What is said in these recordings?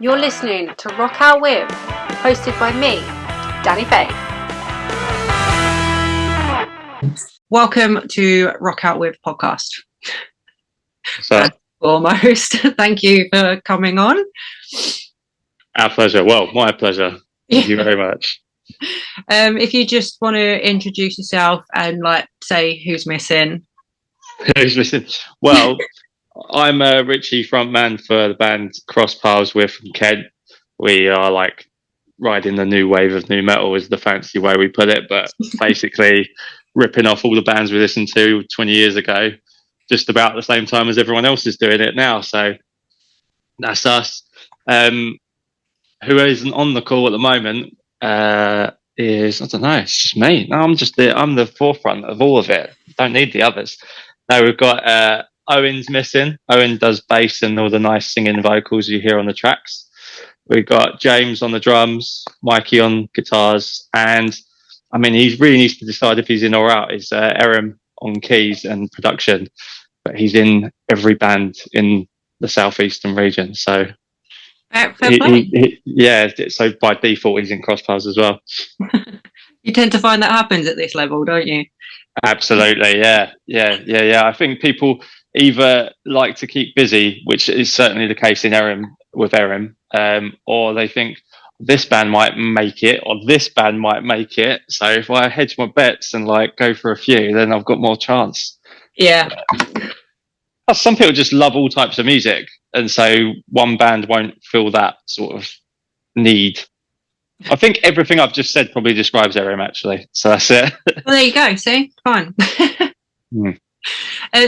You're listening to Rock Out With, hosted by me, Danny Faye. Welcome to Rock Out With podcast. Almost. Thank you for coming on. Our pleasure. Well, my pleasure. Thank you very much. If you just want to introduce yourself and say who's missing. Who's missing? Well, I'm Ritchie, frontman for the band Crostpaths. We're from Kent. We are riding the new wave of new metal, is the fancy way we put it, but basically ripping off all the bands we listened to 20 years ago, just about the same time as everyone else is doing it now. So that's us. Who isn't on the call at the moment is, I don't know, it's just me. No, I'm the forefront of all of it. Don't need the others. No, we've got Owen's missing. Owen does bass and all the nice singing vocals you hear on the tracks. We've got James on the drums, Mikey on guitars, and I mean, he really needs to decide if he's in or out. Is Erin on keys and production, but he's in every band in the southeastern region. So, so by default, he's in Crostpaths as well. You tend to find that happens at this level, don't you? Absolutely, yeah. I think people either like to keep busy, which is certainly the case with Erin, or they think this band might make it, or this band might make it. So if I hedge my bets and go for a few, then I've got more chance. Yeah. Some people just love all types of music, and so one band won't feel that sort of need. I think everything I've just said probably describes Erin, actually. So that's it. Well, there you go. See, fine.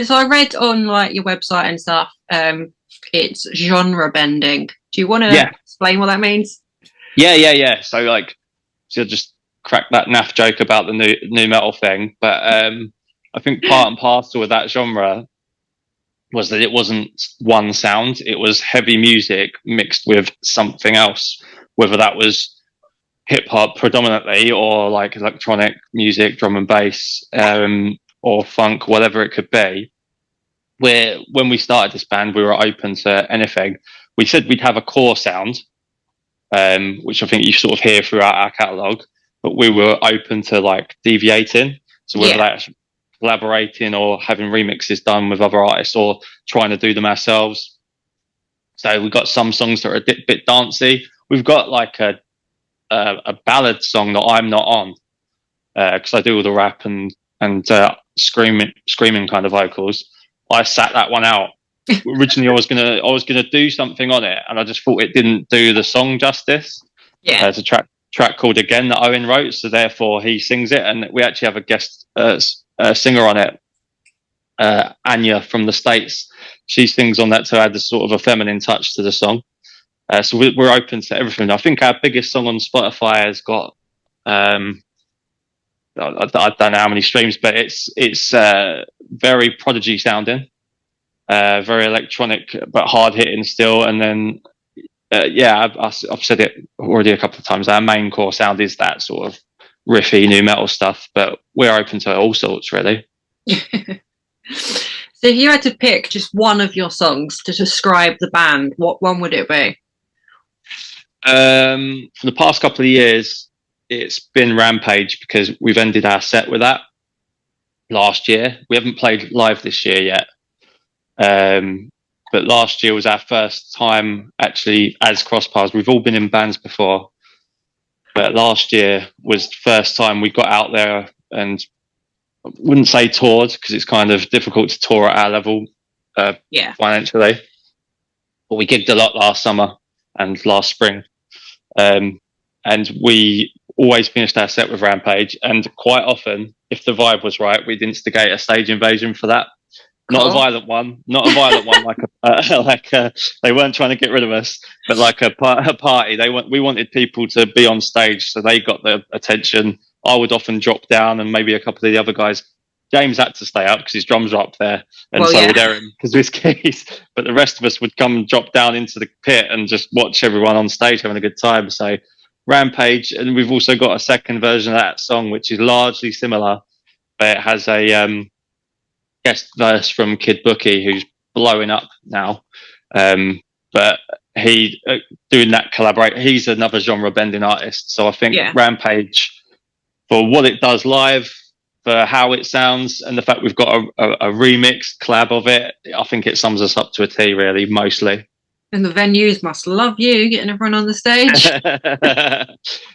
So I read on your website and stuff. It's genre bending. Do you want to explain what that means? Yeah. So so just crack that naff joke about the new metal thing, but I think part and parcel of that genre was that it wasn't one sound. It was heavy music mixed with something else, whether that was hip hop predominantly or electronic music, drum and bass, or funk, whatever it could be. When we started this band, we were open to anything. We said we'd have a core sound, which I think you sort of hear throughout our catalogue, but we were open to deviating. So whether that's collaborating or having remixes done with other artists or trying to do them ourselves. So we've got some songs that are a bit dancey. We've got a ballad song that I'm not on, because I do all the rap and screaming kind of vocals. I sat that one out. Originally, I was gonna do something on it, and I just thought it didn't do the song justice. Yeah, there's a track called "Again" that Owen wrote, so therefore he sings it, and we actually have a guest singer on it, Anya from the States. She sings on that to add a sort of a feminine touch to the song. So we're open to everything. I think our biggest song on Spotify has got I don't know how many streams, but it's very Prodigy sounding, very electronic but hard hitting still. And then I've said it already a couple of times. Our main core sound is that sort of riffy new metal stuff, but we're open to all sorts, really. So if you had to pick just one of your songs to describe the band, what one would it be? For the past couple of years, it's been Rampage, because we've ended our set with that last year. We haven't played live this year yet, but last year was our first time actually as Crostpaths. We've all been in bands before, but last year was the first time we got out there, and I wouldn't say toured, because it's kind of difficult to tour at our level financially, but we gigged a lot last summer and last spring, and we always finished our set with Rampage, and quite often, if the vibe was right, we'd instigate a stage invasion for that. Cool. Not a violent one, they weren't trying to get rid of us, but a party. We wanted people to be on stage, so they got the attention. I would often drop down, and maybe a couple of the other guys. James had to stay up because his drums were up there, and would Erin because of his keys. But the rest of us would come and drop down into the pit and just watch everyone on stage having a good time. So Rampage, and we've also got a second version of that song, which is largely similar, but it has a guest verse from Kid Bookie, who's blowing up now. But he doing that collaborate. He's another genre bending artist. So I think Rampage, for what it does live, for how it sounds, and the fact we've got a remix collab of it, I think it sums us up to a T, really, mostly. And the venues must love you getting everyone on the stage.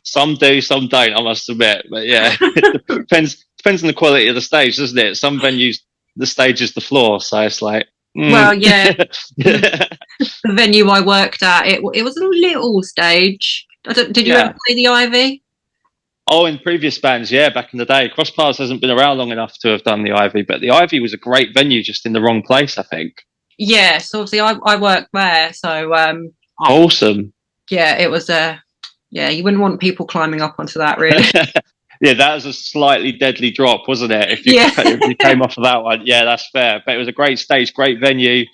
Some do, some don't, I must admit. But yeah, depends on the quality of the stage, doesn't it? Some venues, the stage is the floor, so it's like. Well, yeah. The venue I worked at, it was a little stage. Did you ever play the Ivy? Oh, in previous bands, yeah, back in the day. Crostpaths hasn't been around long enough to have done the Ivy, but the Ivy was a great venue, just in the wrong place, I think. Yeah, so obviously I worked there, so awesome. Yeah, it was you wouldn't want people climbing up onto that, really. Yeah, that was a slightly deadly drop, wasn't it? If you came off of that one, yeah, that's fair. But it was a great stage, great venue,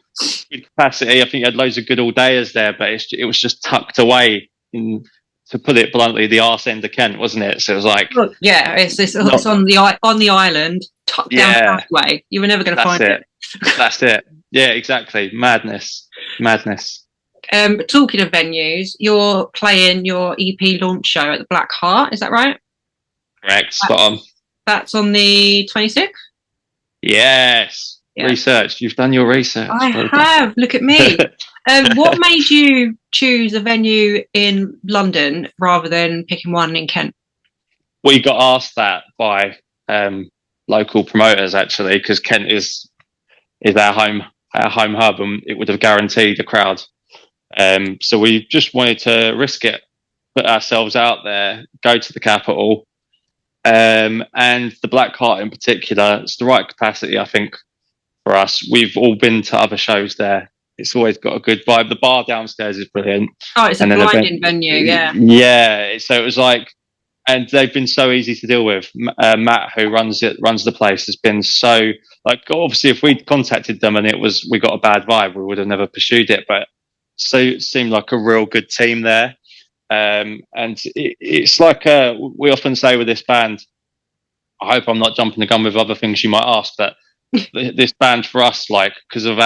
good capacity. I think you had loads of good all-dayers there, but it was just tucked away in, to put it bluntly, the arse end of Kent, wasn't it? So it was like, it's on the island, tucked down halfway. You were never going to find it. That's it. Yeah, exactly. Madness. Talking of venues, you're playing your EP launch show at the Black Heart. Is that right? Correct. Spot on. That's on the 26th. Yes. Yeah. Research. You've done your research. I have. Look at me. What made you choose a venue in London rather than picking one in Kent? We got asked that by local promoters, actually, because Kent is our home hub, and it would have guaranteed a crowd. So we just wanted to risk it, put ourselves out there, go to the capital, and the Black Heart in particular. It's the right capacity, I think, for us. We've all been to other shows there. It's always got a good vibe. The bar downstairs is brilliant. Oh, it's a blinding venue, yeah. Yeah, so it was like, and they've been so easy to deal with. Matt, who runs the place, has been so, like, obviously if we'd contacted them and we got a bad vibe, we would have never pursued it, but so it seemed like a real good team there. And it's like we often say with this band, I hope I'm not jumping the gun with other things you might ask, but this band for us, like, because of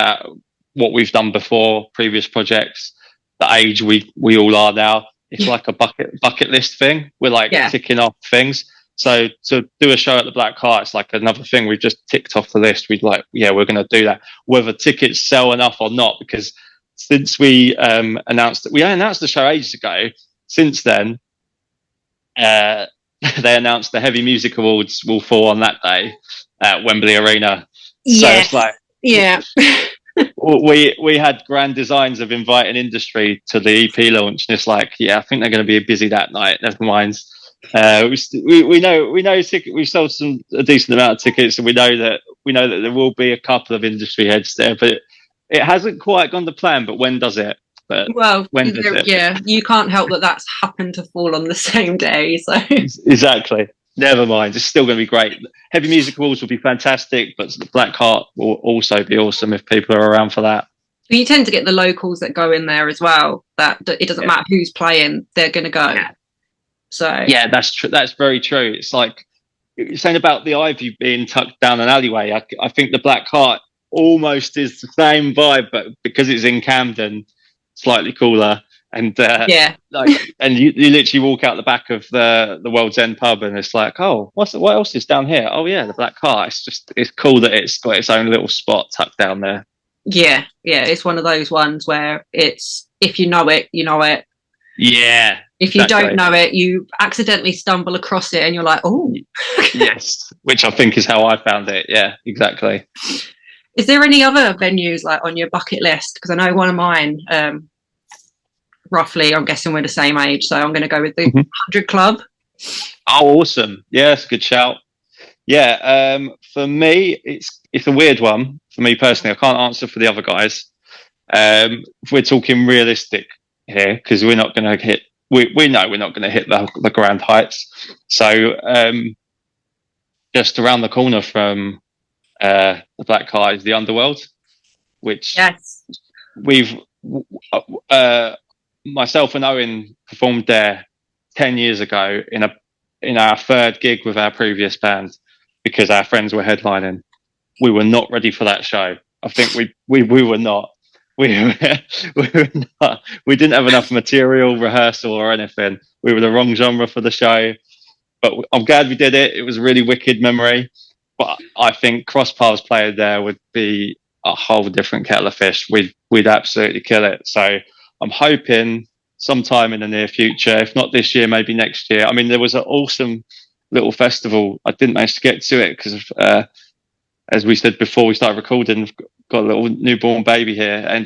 what we've done before, previous projects, the age we all are now, it's like a bucket list thing. We're like ticking off things. So to do a show at the Black Heart, it's like another thing we've just ticked off the list. We'd like, we're going to do that, whether tickets sell enough or not, because since we announced the show ages ago, since then, they announced the Heavy Music Awards will fall on that day at Wembley Arena. So it's like, we had grand designs of inviting industry to the EP launch, and it's like, I think they're going to be busy that night. Never mind. We know ticket. We've sold a decent amount of tickets, and we know that there will be a couple of industry heads there, but it hasn't quite gone to plan. But when does it? But when does it? Yeah, you can't help that's happened to fall on the same day. So exactly. Never mind. It's still going to be great. Heavy Music Awards will be fantastic, but the Black Heart will also be awesome if people are around for that. You tend to get the locals that go in there as well. That it doesn't matter who's playing; they're going to go. Yeah. So that's true. That's very true. It's like you're saying about the Ivy being tucked down an alleyway. I think the Black Heart almost is the same vibe, but because it's in Camden, slightly cooler. And and you literally walk out the back of the World's End pub, and it's like, oh, what else is down here? Oh yeah, the Black Heart. It's cool that it's got its own little spot tucked down there. Yeah, it's one of those ones where it's, if you know it, you know it. Yeah. If you don't know it, you accidentally stumble across it, and you're like, oh. Yes, which I think is how I found it. Yeah, exactly. Is there any other venues like on your bucket list? Because I know one of mine. Roughly, I'm guessing we're the same age, so I'm going to go with the 100 Club. Oh, awesome! Yeah, it's a good shout. Yeah, for me, it's a weird one for me personally. I can't answer for the other guys. If we're talking realistic here, because we're not going to hit. We know we're not going to hit the grand heights. So just around the corner from the Black Heart is the Underworld, which we've. Myself and Owen performed there 10 years ago in our third gig with our previous band, because our friends were headlining. We were not ready for that show. I think we were not. we we didn't have enough material, rehearsal, or anything. We were the wrong genre for the show, but I'm glad we did it. It was a really wicked memory. But I think Crostpaths playing there would be a whole different kettle of fish. We'd absolutely kill it. So I'm hoping sometime in the near future, if not this year, maybe next year. I mean, there was an awesome little festival. I didn't manage to get to it because as we said before we started recording, we've got a little newborn baby here, and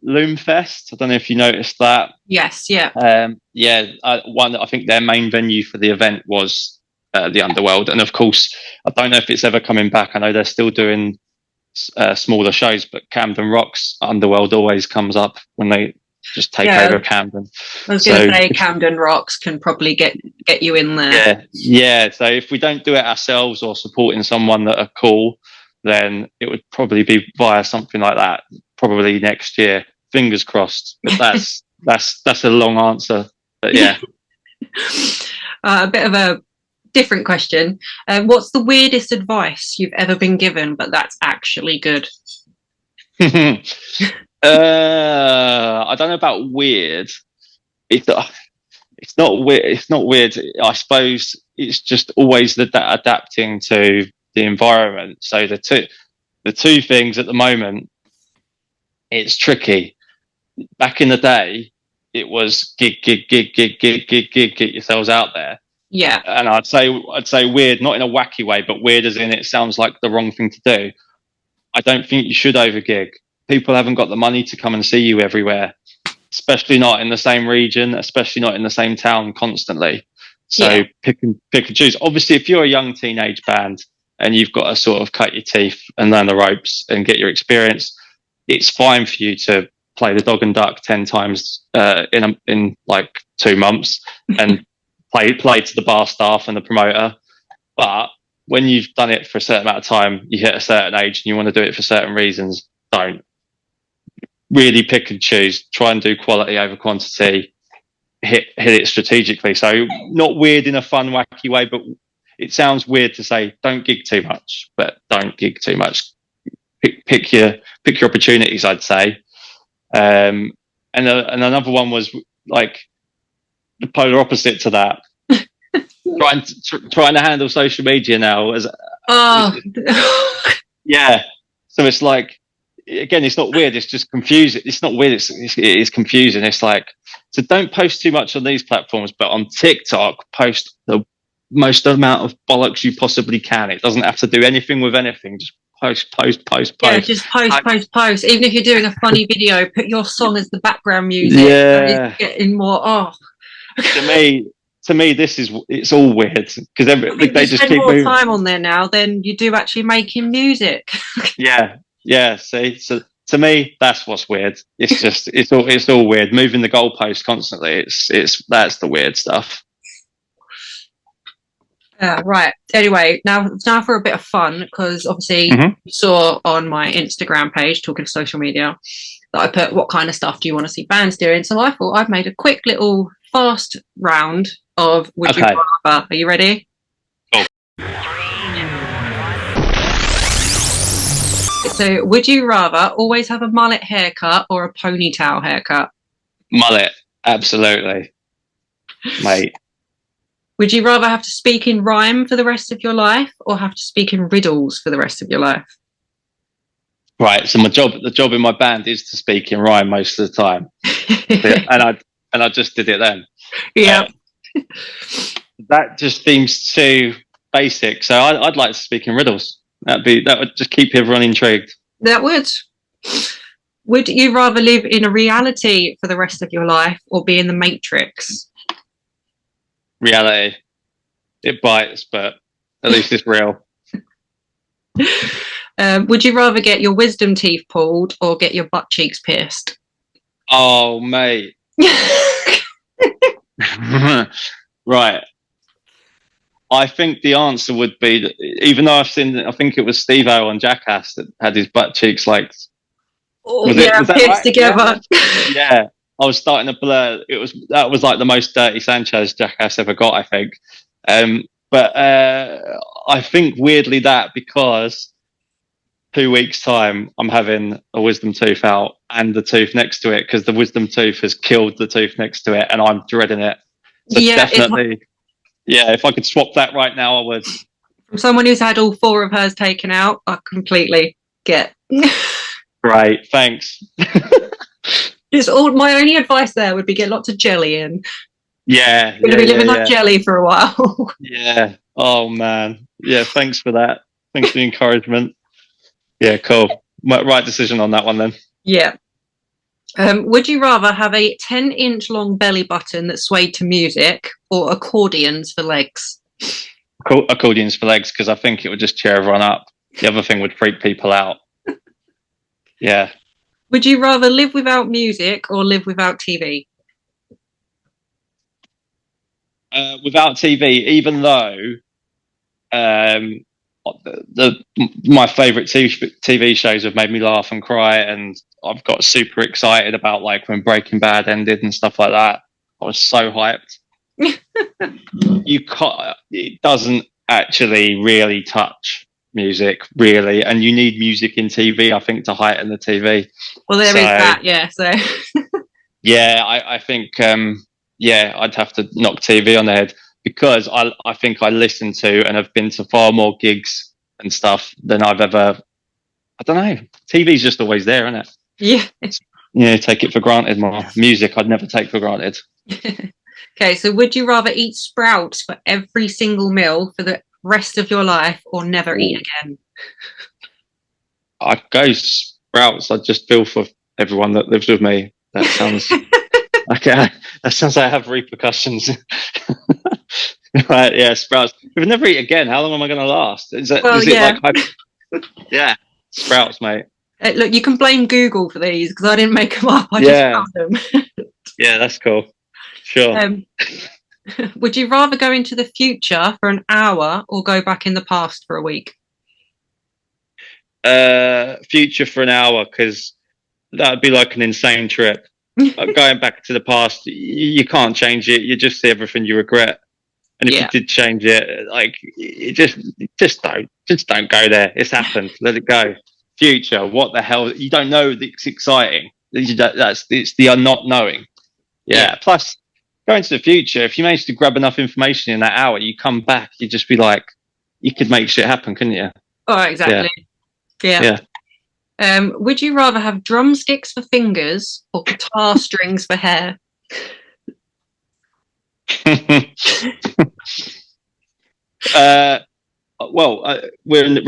Loom Fest. I don't know if you noticed that. Yes, yeah. I think their main venue for the event was the Underworld, and of course, I don't know if it's ever coming back. I know they're still doing smaller shows, but Camden Rocks Underworld always comes up when they just take over Camden. I was going to say Camden Rocks can probably get you in there. Yeah. So if we don't do it ourselves or supporting someone that are cool, then it would probably be via something like that. Probably next year. Fingers crossed. But that's a long answer. But yeah. A bit of a different question. What's the weirdest advice you've ever been given, but that's actually good? I don't know about weird. It's not weird. It's not weird. I suppose it's just always adapting to the environment. So the two things at the moment, it's tricky. Back in the day, it was gig, get yourselves out there. Yeah. And I'd say weird, not in a wacky way, but weird as in it sounds like the wrong thing to do. I don't think you should over gig. People haven't got the money to come and see you everywhere, especially not in the same region, especially not in the same town constantly. So pick and choose. Obviously, if you're a young teenage band and you've got to sort of cut your teeth and learn the ropes and get your experience, it's fine for you to play the dog and duck 10 times in like 2 months and play to the bar staff and the promoter. But when you've done it for a certain amount of time, you hit a certain age and you want to do it for certain reasons, don't. Really pick and choose. Try and do quality over quantity. Hit it strategically. So not weird in a fun, wacky way, but it sounds weird to say don't gig too much, but don't gig too much. Pick your opportunities, I'd say. And another one was like the polar opposite to that. trying to handle social media now as yeah. So it's like, again, it's not weird. It's just confusing. It's not weird. It's confusing. It's like, so don't post too much on these platforms, but on TikTok, post the most amount of bollocks you possibly can. It doesn't have to do anything with anything. Just post. Yeah, just post. Even if you're doing a funny video, put your song as the background music. Yeah. It's getting more. To me, it's all weird because they just keep more time on there now than you do actually making music. Yeah. See, so to me, that's what's weird. It's just it's all weird. Moving the goalpost constantly. That's the weird stuff. Right. Anyway, now for a bit of fun, because obviously you saw on my Instagram page, talking to social media, that I put what kind of stuff do you want to see bands doing. So I thought I'd made a quick little fast round of Would You Rather. Are you ready? Oh. So would you rather always have a mullet haircut or a ponytail haircut? Mullet, absolutely, mate. Would you rather have to speak in rhyme for the rest of your life or have to speak in riddles for the rest of your life? Right. So the job in my band is to speak in rhyme most of the time, and I just did it then. Yeah. That just seems too basic. So I'd like to speak in riddles. That would just keep everyone intrigued. That would. Would you rather live in a reality for the rest of your life or be in the Matrix? Reality. It bites, but at least it's real. Would you rather get your wisdom teeth pulled or get your butt cheeks pierced? Oh, mate. Right. I think the answer would be that, even though I think it was Steve O on Jackass that had his butt cheeks like pierced right? Together. Yeah. I was starting to blur. That was like the most dirty Sanchez Jackass ever got, I think. But I think weirdly that, because 2 weeks' time, I'm having a wisdom tooth out and the tooth next to it because the wisdom tooth has killed the tooth next to it, and I'm dreading it. So definitely, yeah. If I could swap that right now, I would. From someone who's had all 4 of hers taken out, I completely get. Great, thanks. My only advice there would be get lots of jelly in. Yeah, You're gonna be living on jelly for a while. Yeah. Oh man. Yeah. Thanks for that. Thanks for the encouragement. Yeah. Cool. Right decision on that one then. Yeah. Would you rather have a 10-inch long belly button that swayed to music, or accordions for legs? Accordions for legs, because I think it would just cheer everyone up. The other thing would freak people out. Yeah. Would you rather live without music or live without TV? Without TV, even though my favourite TV shows have made me laugh and cry, and I've got super excited about like when Breaking Bad ended and stuff like that. I was so hyped. You can't. It doesn't actually really touch music, really, and you need music in TV, I think, to heighten the TV. Well, there is that, yeah. So, yeah, I think, yeah, I'd have to knock TV on the head, because I think I listen to and have been to far more gigs and stuff than I've ever. I don't know. TV's just always there, isn't it? Yeah. Yeah, take it for granted more. Music, I'd never take for granted. Okay, so would you rather eat Sprouts for every single meal for the rest of your life, or never eat again? I'd go Sprouts. I just feel for everyone that lives with me. That sounds okay. That sounds like I have repercussions. Right? Yeah, Sprouts. If I never eat again, how long am I going to last? Is it like? Yeah, Sprouts, mate. Look, you can blame Google for these because I didn't make them up. I just found them. Yeah, that's cool. Sure. Would you rather go into the future for an hour or go back in the past for a week? Future for an hour, because that would be like an insane trip. Going back to the past, you can't change it. You just see everything you regret. And if you did change it, like, you just don't go there. It's happened. Let it go. Future, what the hell? You don't know. It's exciting. It's the not knowing. Yeah. Plus, going to the future, if you manage to grab enough information in that hour, you come back, you just be like, you could make shit happen, couldn't you? Oh, exactly. Yeah. Would you rather have drumsticks for fingers or guitar strings for hair? We're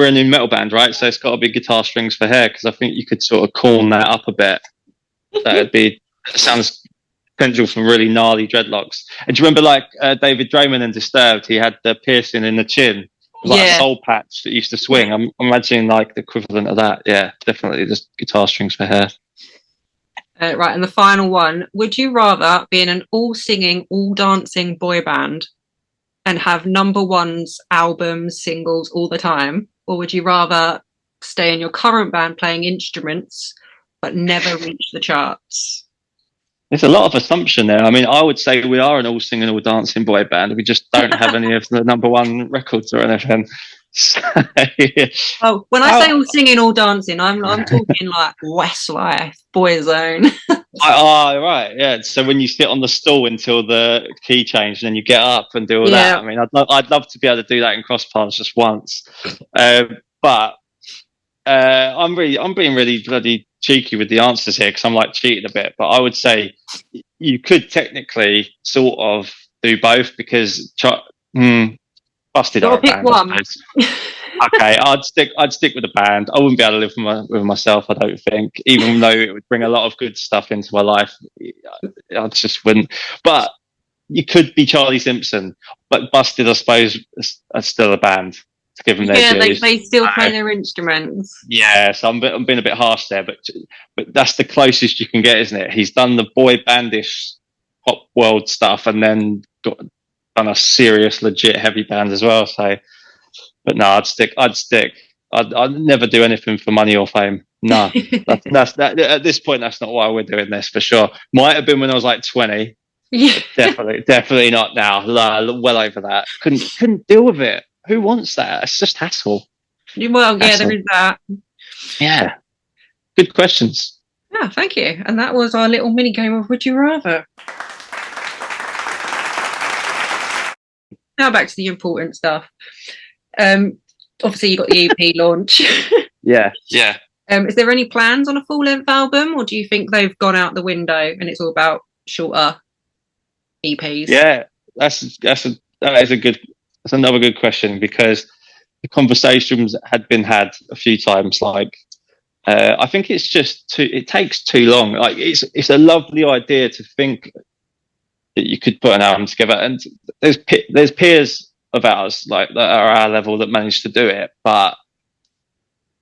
a new metal band, right? So it's got to be guitar strings for hair, because I think you could sort of corn that up a bit. Sounds potential for really gnarly dreadlocks. And do you remember, like, David Draymond in Disturbed? He had the piercing in the chin, like a soul patch that used to swing. I'm imagining like the equivalent of that. Yeah, definitely just guitar strings for hair. Right, and the final one. Would you rather be in an all-singing, all-dancing boy band and have number ones, albums, singles all the time? Or would you rather stay in your current band playing instruments but never reach the charts? There's a lot of assumption there. I mean, I would say we are an all-singing, all-dancing boy band. We just don't have any of the number one records or anything. So, well, when I say all singing, all dancing, I'm talking like Westlife, Boyzone. Right, yeah. So when you sit on the stool until the key change, and then you get up and do all that. I mean, I'd love to be able to do that in Crostpaths just once, but I'm being really bloody cheeky with the answers here, because I'm like cheating a bit. But I would say you could technically sort of do both, because Busted are a band, I suppose. Okay, I'd stick with the band. I wouldn't be able to live with myself, I don't think, even though it would bring a lot of good stuff into my life. I just wouldn't. But you could be Charlie Simpson, but Busted, I suppose, are still a band, to give them their dues. They still play their instruments. Yeah, so I'm being a bit harsh there, but that's the closest you can get, isn't it? He's done the boy bandish pop world stuff, and then done a serious, legit heavy band as well. So, but no, I'd stick. I'd never do anything for money or fame. No, that's at this point, that's not why we're doing this, for sure. Might have been when I was like 20. Yeah, definitely not now. Well over that. Couldn't deal with it. Who wants that? It's just hassle. Well, yeah, there is that. Yeah, good questions. Yeah, thank you. And that was our little mini game of Would You Rather. Now back to the important stuff. Obviously, you got the EP launch. Yeah. Is there any plans on a full-length album, or do you think they've gone out the window and it's all about shorter EPs? Yeah, that's another good question, because the conversations had been had a few times. Like, I think it takes too long. Like, it's a lovely idea to think that you could put an album together, and there's peers of ours like that are our level that managed to do it, but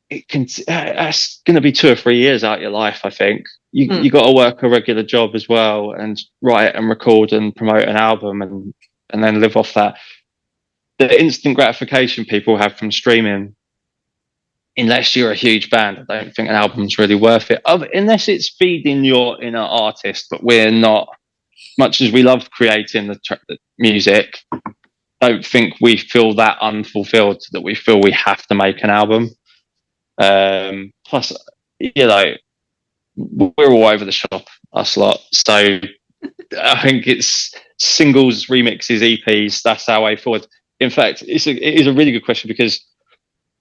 it's going to be 2 or 3 years out of your life. I think you got to work a regular job as well, and write and record and promote an album, and then live off that. The instant gratification people have from streaming, unless you're a huge band, I don't think an album's really worth it, unless it's feeding your inner artist. But we're not, much as we love creating the music, don't think we feel that unfulfilled that we feel we have to make an album. Plus, we're all over the shop, us lot. So I think it's singles, remixes, EPs. That's our way forward. In fact, it is a really good question, because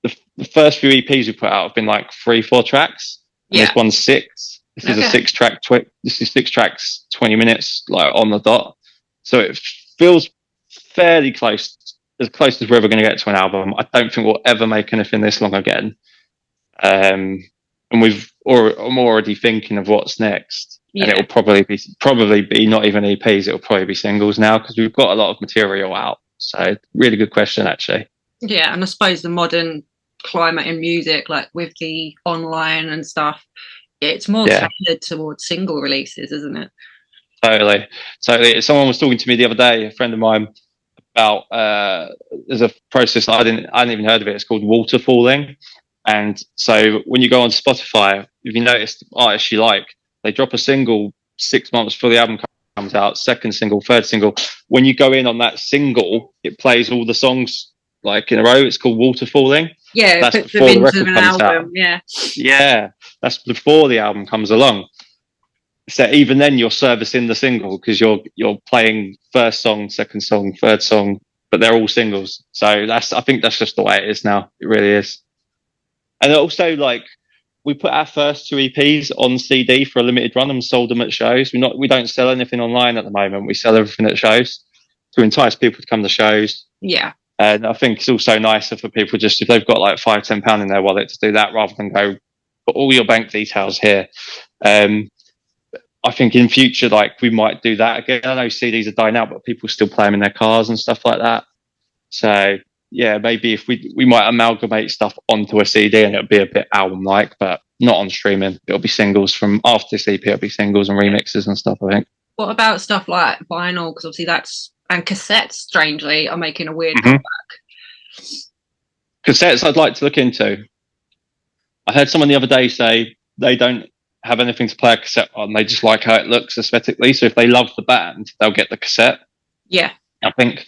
the first few EPs we put out have been like 3-4 tracks. And this one's 6. This is a 6-track. This is 6 tracks, 20 minutes, like on the dot. So it feels fairly close as we're ever going to get to an album. I don't think we'll ever make anything this long again. And I'm already thinking of what's next. Yeah. And it'll probably be not even EPs. It'll probably be singles now, because we've got a lot of material out. So really good question, actually. Yeah, and I suppose the modern climate in music, like with the online and stuff, it's more tailored towards single releases, isn't it? Totally. Someone was talking to me the other day, a friend of mine, about there's a process that I hadn't even heard of it. It's called waterfalling. And so when you go on Spotify, if you notice the artists you like, they drop a single 6 months before the album comes out, second single, third single. When you go in on that single, it plays all the songs like in a row. It's called waterfalling. Yeah, that's before the record comes out. Yeah, that's before the album comes along. So even then, you're servicing the single, because you're playing first song, second song, third song, but they're all singles. So I think that's just the way it is now. It really is. And also, like, we put our first 2 EPs on CD for a limited run and sold them at shows. We don't sell anything online at the moment. We sell everything at shows to entice people to come to shows. Yeah. And I think it's also nicer for people, just if they've got like £5-10 in their wallet, to do that rather than go put all your bank details here. I think in future, like, we might do that again. I know CDs are dying out, but people still play them in their cars and stuff like that. So yeah, maybe if we might amalgamate stuff onto a CD, and it'll be a bit album-like, but not on streaming. It'll be singles from after this EP. It'll be singles and remixes and stuff, I think. What about stuff like vinyl? Because obviously and cassettes, strangely, are making a weird comeback. Cassettes I'd like to look into. I heard someone the other day say they don't have anything to play a cassette on. They just like how it looks aesthetically. So if they love the band, they'll get the cassette. Yeah. I think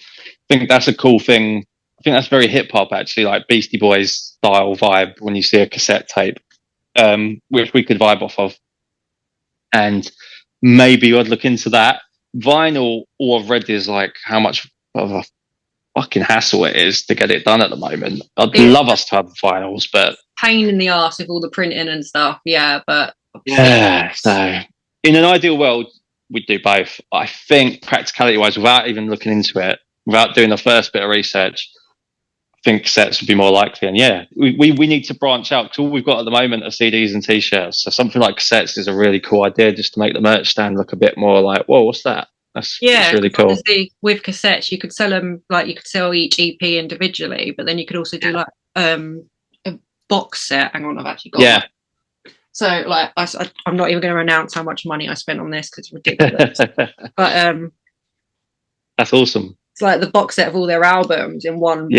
that's a cool thing. I think that's very hip hop, actually, like Beastie Boys style vibe when you see a cassette tape, which we could vibe off of. And maybe I'd look into that. Vinyl, all I've read is like how much of a fucking hassle it is to get it done at the moment. I'd love us to have vinyls, but pain in the arse with all the printing and stuff. Yeah, but so in an ideal world, we'd do both. I think practicality wise, without even looking into it, without doing the first bit of research, I think cassettes would be more likely. And yeah, we need to branch out, because all we've got at the moment are CDs and t-shirts. So something like cassettes is a really cool idea, just to make the merch stand look a bit more like, whoa, what's that? That's really cool. Obviously, with cassettes, you could sell them, like, you could sell each EP individually, but then you could also do like a box set. Hang on, I've actually got one. So, like, I'm not even going to announce how much money I spent on this, because it's ridiculous. But that's awesome. It's like the box set of all their albums in one.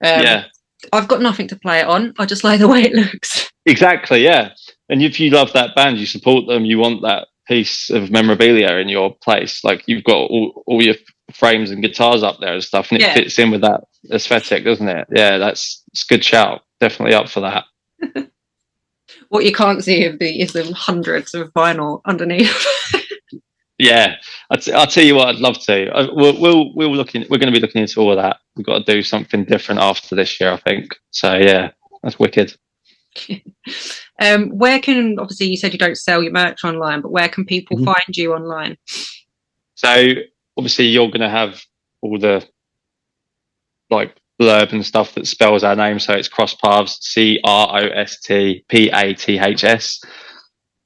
I've got nothing to play it on. I just like the way it looks. Exactly, yeah. And if you love that band, you support them, you want that piece of memorabilia in your place. Like, you've got all your frames and guitars up there and stuff, and it fits in with that aesthetic, doesn't it? Yeah, it's a good shout. Definitely up for that. What you can't see is the hundreds of vinyl underneath. Yeah, I'll tell you what, I'd love to. We're going to be looking into all of that. We've got to do something different after this year, I think. So yeah, that's wicked. Where can, obviously you said you don't sell your merch online, but where can people find you online? So obviously you're going to have all the like blurb and stuff that spells our name. So it's Crostpaths, Crostpaths,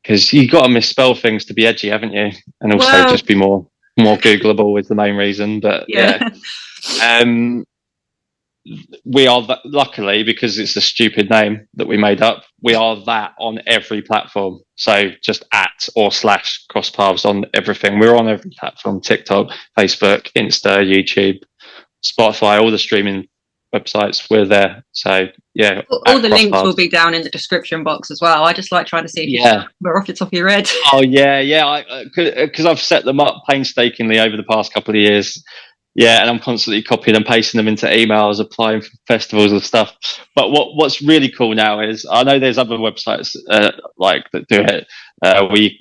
because you got to misspell things to be edgy, haven't you? And also just be more Googleable is the main reason. But yeah. We are luckily, because it's a stupid name that we made up, we are that on every platform. So just @ or / Crostpaths on everything. We're on every platform: TikTok, Facebook, Insta, YouTube, Spotify, all the streaming websites. We're there. So yeah, all the links will be down in the description box as well. I just like trying to see if we're off the top of your head. Oh yeah, because I've set them up painstakingly over the past couple of years. Yeah, and I'm constantly copying and pasting them into emails, applying for festivals and stuff. But what's really cool now is, I know there's other websites like that do it.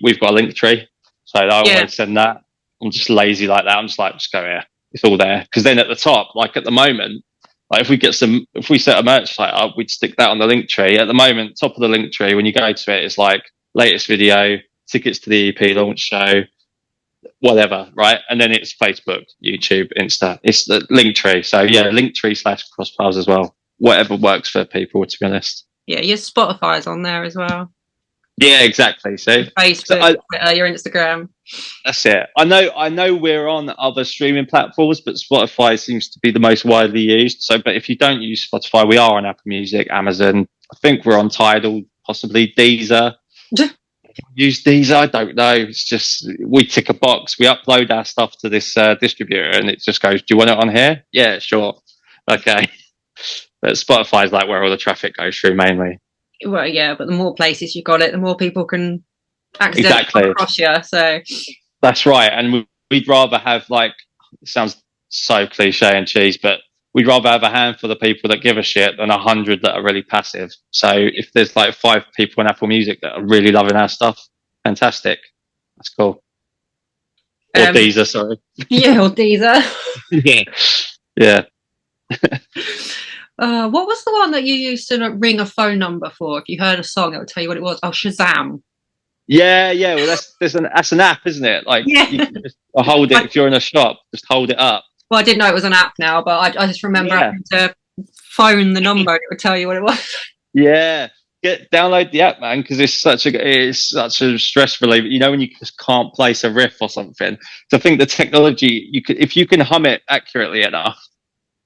We've got a link tree, so I always send that. I'm just lazy like that. I'm just like, just go here. It's all there. Because then at the top, like at the moment, like if we set a merch site up, we'd stick that on the link tree. At the moment, top of the link tree, when you go to it, it's like latest video, tickets to the EP launch show, whatever, right? And then it's Facebook, YouTube, Insta. It's the link tree. So yeah, link tree / Crostpaths as well. Whatever works for people, to be honest. Yeah, your Spotify's on there as well. Yeah, exactly. See, your Facebook, Twitter, your Instagram. That's it. I know we're on other streaming platforms, but Spotify seems to be the most widely used. So, but if you don't use Spotify, we are on Apple Music, Amazon. I think we're on Tidal, possibly Deezer. Use these, I don't know. It's just we tick a box, we upload our stuff to this distributor, and it just goes, do you want it on here? Yeah, sure. Okay. But Spotify's like where all the traffic goes through mainly. Well, yeah, but the more places you got it, the more people can accidentally come across you. So that's right. And we'd rather have, like, it sounds so cliche and cheese, but we'd rather have a handful of people that give a shit than 100 that are really passive. So if there's like 5 people in Apple Music that are really loving our stuff, fantastic. That's cool. Or Deezer, sorry. Yeah, or Deezer. Yeah. What was the one that you used to ring a phone number for? If you heard a song, it would tell you what it was. Oh, Shazam. Yeah. Well, that's an app, isn't it? Like, you can just hold it if you're in a shop. Just hold it up. Well, I didn't know it was an app now, but I just remember having to phone the number and it would tell you what it was. Yeah, download the app, man, because it's such a stress reliever. You know, when you just can't place a riff or something. So I think the technology, if you can hum it accurately enough,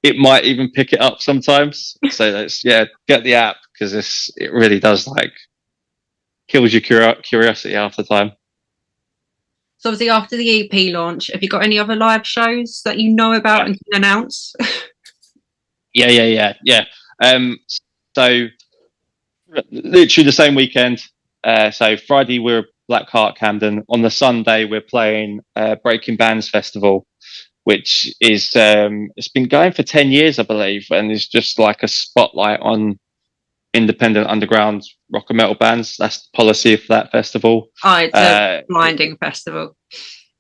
it might even pick it up sometimes. So that's get the app, because it really does kills your curiosity half the time. So obviously after the EP launch, have you got any other live shows that you know about and can announce? Yeah. So literally the same weekend. So Friday we're Black Heart Camden. On the Sunday we're playing Breaking Bands Festival, which is it's been going for 10 years, I believe, and it's just like a spotlight on independent underground rock and metal bands. That's the policy for that festival. Oh, it's a blinding festival.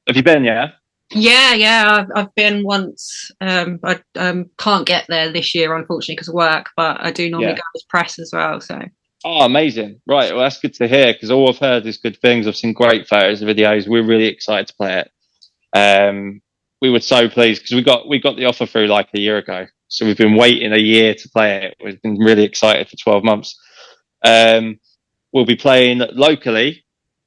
Have you been? Yeah, I've been once. I can't get there this year, unfortunately, because of work, but I do normally go as press as well. So. Oh, amazing! Right, well, that's good to hear, because all I've heard is good things. I've seen great photos and videos. We're really excited to play it. We were so pleased because we got the offer through like a year ago. So we've been waiting a year to play it. We've been really excited for 12 months. We'll be playing locally.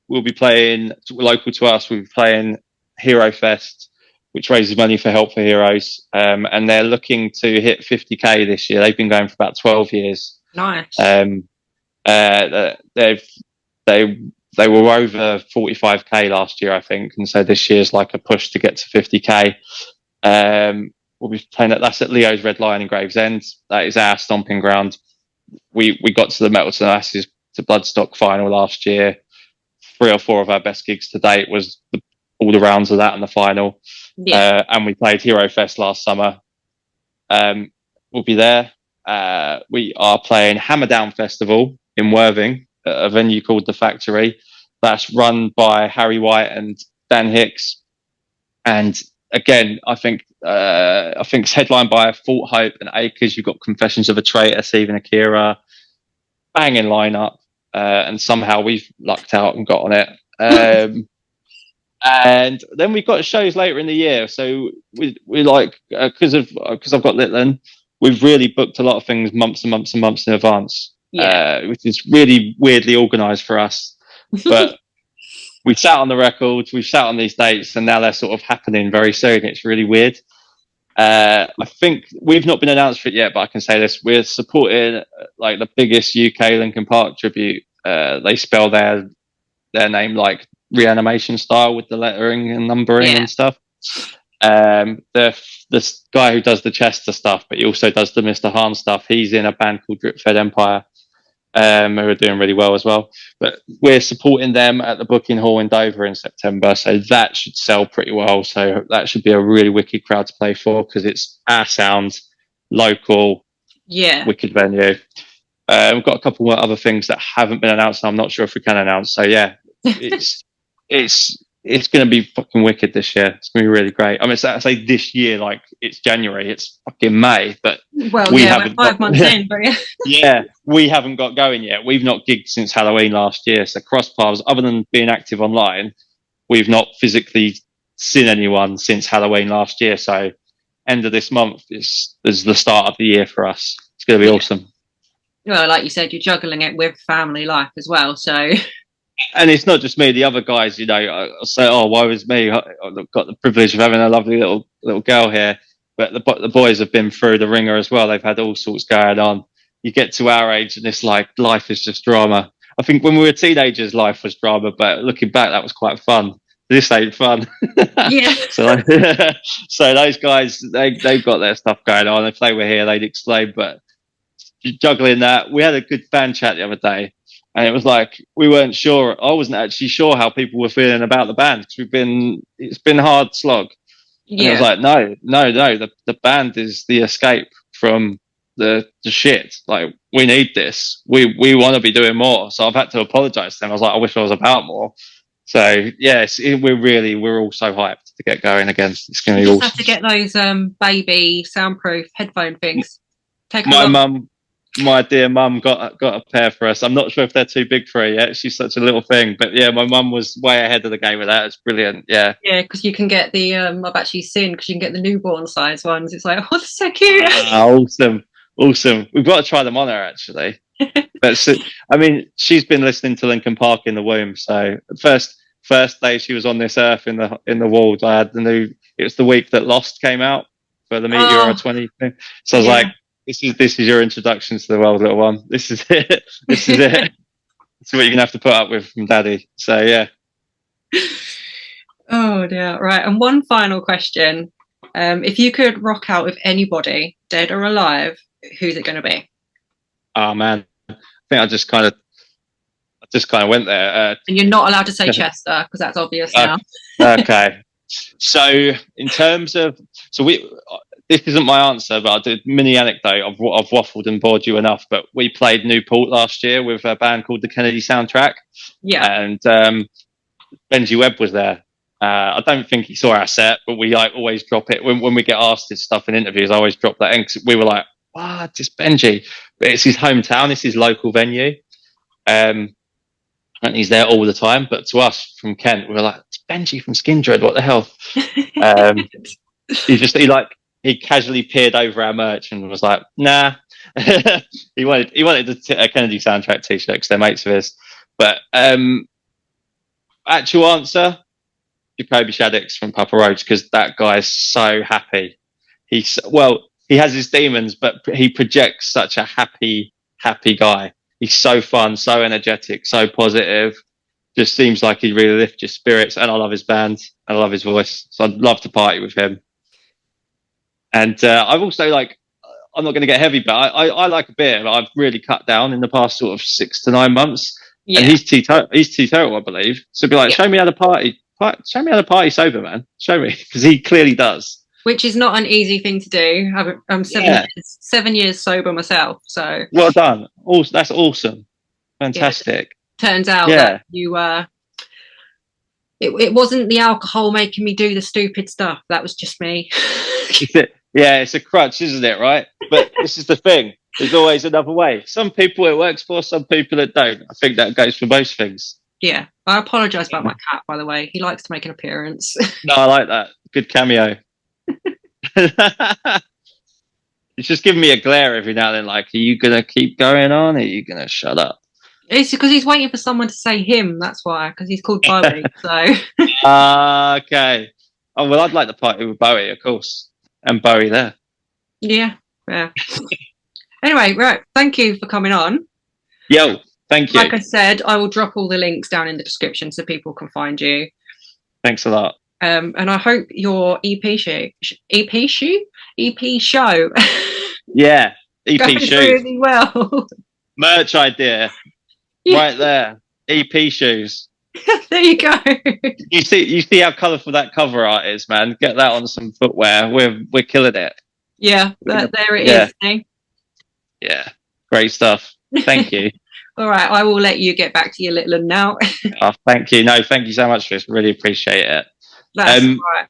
We'll be playing local to us. We'll be playing Hero Fest, which raises money for Help for Heroes. And they're looking to hit 50K this year. They've been going for about 12 years. Nice. They were over 45K last year, I think. And so this year's like a push to get to 50K. We'll be playing that's at Leo's Red Lion in Gravesend. That is our stomping ground. We got to the Metal to Ashes to Bloodstock final last year. 3 or 4 of our best gigs to date was all the rounds of that and the final. Yeah. And we played Hero Fest last summer. We'll be there. We are playing Hammerdown Festival in Worthing at a venue called The Factory. That's run by Harry White and Dan Hicks. And again, I think it's headlined by Fort Hope and Acres. You've got Confessions of a Traitor, Steve and Akira, banging lineup, and somehow we've lucked out and got on it. And then we've got shows later in the year. So we like because I've got Litland, we've really booked a lot of things months and months and months in advance, which is really weirdly organised for us. But we sat on the records, we've sat on these dates, and now they're sort of happening very soon. It's really weird. I think we've not been announced for it yet, but I can say this: we're supporting like the biggest UK Linkin Park tribute. They spell their name like Reanimation style with the lettering and numbering and stuff. The guy who does the Chester stuff, but he also does the Mr. Hahn stuff. He's in a band called Drip Fed Empire, who are doing really well as well. But we're supporting them at the Booking Hall in Dover in September, so that should sell pretty well. So that should be a really wicked crowd to play for because it's our sound, local, wicked venue. We've got a couple more other things that haven't been announced, and I'm not sure if we can announce. So yeah, it's going to be fucking wicked this year. It's going to be really great. I mean, I say this year, like it's January, it's fucking May, but we haven't we're 5 months in, but we haven't got going yet. We've not gigged since Halloween last year. So Crostpaths, other than being active online, we've not physically seen anyone since Halloween last year. So end of this month is the start of the year for us. It's going to be awesome. Well, like you said, you're juggling it with family life as well, so. And it's not just me. The other guys, you know, I say, "Oh, why was me? I've got the privilege of having a lovely little girl here." But the boys have been through the ringer as well. They've had all sorts going on. You get to our age, and it's like life is just drama. I think when we were teenagers, life was drama, but looking back, that was quite fun. This ain't fun. Yeah. So those guys, they've got their stuff going on. If they were here, they'd explain. But juggling that, we had a good fan chat the other day. And it was like we weren't sure. I wasn't actually sure how people were feeling about the band because it's been a hard slog. And it was like, no. The band is the escape from the shit. Like we need this. We want to be doing more. So I've had to apologise to them. I was like, I wish I was about more. So yes, we're all so hyped to get going again. It's going to be awesome. Have to get those baby soundproof headphone things. My dear mum got a pair for us. I'm not sure if they're too big for her yet. She's such a little thing. But yeah, my mum was way ahead of the game with that. It's brilliant. Yeah. Yeah, because you can get the, I've actually seen, because you can get the newborn size ones. It's like, oh, that's so cute. Awesome. We've got to try them on her, actually. But I mean, she's been listening to Linkin Park in the womb. So first day she was on this earth in the world, I had it was the week that Lost came out for the Meteor 20 thing. So I was like, This is your introduction to the world, little one. This is it. This is it. It's what you're gonna have to put up with from Daddy. So yeah. Oh dear. Right. And one final question: if you could rock out with anybody, dead or alive, who's it going to be? Oh man, I think I just kind of went there. And you're not allowed to say Chester because that's obvious now. Okay. So in terms of this isn't my answer, but I did mini anecdote. I've waffled and bored you enough, but we played Newport last year with a band called the Kennedy Soundtrack. Yeah. And Benji Webb was there. I don't think he saw our set, but we like always drop it when we get asked this stuff in interviews. I always drop that in because we were like, "What? It's Benji," but it's his hometown. It's his local venue. And he's there all the time. But to us from Kent, we were like, "It's Benji from Skindred. What the hell?" He casually peered over our merch and was like, "Nah." he wanted a Kennedy Soundtrack t-shirt because they're mates of his. But actual answer, Jacoby Shaddix from Papa Roach, because that guy's so happy. He has his demons, but he projects such a happy guy. He's so fun, so energetic, so positive. Just seems like he really lifts your spirits. And I love his band. I love his voice. So I'd love to party with him. And I've also I'm not going to get heavy, but I like a beer. I've really cut down in the past sort of 6 to 9 months. Yeah. And he's teetotal, I believe. So be like, show me how to party. Show me how to party sober, man. Show me, because he clearly does. Which is not an easy thing to do. I'm 7 years sober myself. So well done. That's awesome. Fantastic. turns out that you it wasn't the alcohol making me do the stupid stuff. That was just me. Yeah, it's a crutch, isn't it? Right. But this is the thing. There's always another way. Some people it works for, some people it don't. I think that goes for most things. Yeah. I apologise about my cat, by the way. He likes to make an appearance. No, I like that. Good cameo. It's just giving me a glare every now and then, like, are you going to keep going on? Or are you going to shut up? It's because he's waiting for someone to say him. That's why, because he's called Bowie. So. Okay. Oh, well, I'd like to party with Bowie, of course. And Bowie there. Yeah. Anyway, right. Thank you for coming on. Yo, thank you. Like I said, I will drop all the links down in the description so people can find you. Thanks a lot. And I hope your EP show. Yeah, EP show. Really well. Merch idea. Right there. EP shoes. There you go. You see how colourful that cover art is, man. Get that on some footwear. We're killing it. Yeah, there it is. Eh? Yeah, great stuff. Thank you. All right, I will let you get back to your little one now. Oh, thank you. No, thank you so much for this. Really appreciate it. That's right.